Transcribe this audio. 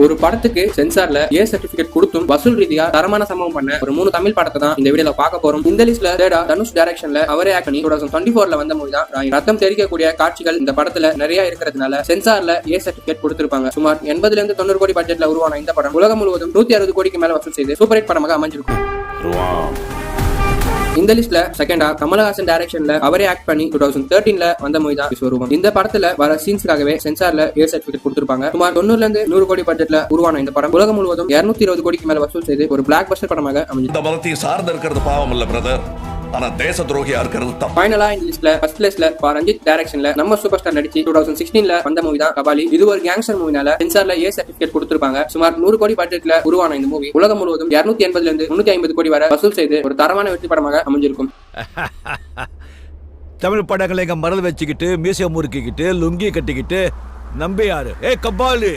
ஒரு படத்துக்கு சென்சார்ல ஏ சர்டிபிகேட் கொடுத்தும் வசூல் ரீதியா தரமான சம்பவம் பண்ண ஒரு 3 தமிழ் படத்தை தான் இந்த வீடியோல பார்க்க போறோம். இந்த லிஸ்ட்ல தேடா தனுஷ் டைரக்ஷன்ல அவரே ஆக்ட் பண்ணி 2024ல வந்த மூவி தான் ராயன். ரத்தம் தெரிவிக்கக்கூடிய காட்சிகள் இந்த படத்துல நிறைய இருக்கிறதுனால சென்சார்ல ஏ சர்டிபிகேட் கொடுத்திருப்பாங்க. சுமார் 80 ல இருந்து 90 கோடி பட்ஜெட்ல உருவான இந்த படம் உலகம் முழுவதும் 160 கோடிக்கு மேல வசூல் செய்து சூப்பர் ஹிட் படமாக அமைஞ்சிருக்கும். இந்த லிஸ்ட்ல செகண்டா கமலஹாசன் டைரக்ஷன்ல அவரே ஆக்ட் பண்ணி 2013ல வந்த மூவி தான் விஸ்வரூபம். இந்த படத்துல வர சீன்ஸ்க்காகவே சென்சார்ல ஏ சர்டிபிகேட் கொடுத்திருப்பாங்க. சுமார் 90 ல இருந்து 100 கோடி பட்ஜெட்ல உருவான இந்த படம் உலகம் முழுவதும் 220 கோடிக்கு மேல வசூல் செய்து ஒரு பிளாக் பஸ்டர் படமாக அமைஞ்சது. இந்த பலத்தையும் சார்ந்து இருக்கிறது பாவம் இல்ல பிரதர், ஆனா தேச துரோகியா இருக்கிறது தப்பு. ஃபைனலா இந்த லிஸ்ட்ல ஃபர்ஸ்ட் பிளேஸ்ல ரஞ்சித் டைரக்ஷன்ல நம்ம சூப்பர் ஸ்டார் நடிச்சு 2016ல வந்த மூவி தான் கபாலி. இது ஒரு கேங்ஸ்டர் மூவினால சென்சார்ல ஏ சர்டிபிகேட் கொடுத்திருப்பாங்க. சுமார் 100 கோடி பட்ஜெட்ல உருவான இந்த மூவி உலகம் முழுவதும் 280 ல இருந்து 350 கோடி வரை வசூல் செய்து ஒரு தரமான வெற்றி படமாக அமைஞ்சிருக்கும். தமிழ் படங்களை மறந்து வச்சுக்கிட்டு மியூசியம் முறுக்கிக்கிட்டு லுங்கி கட்டிக்கிட்டு நம்பியாரு கபாலி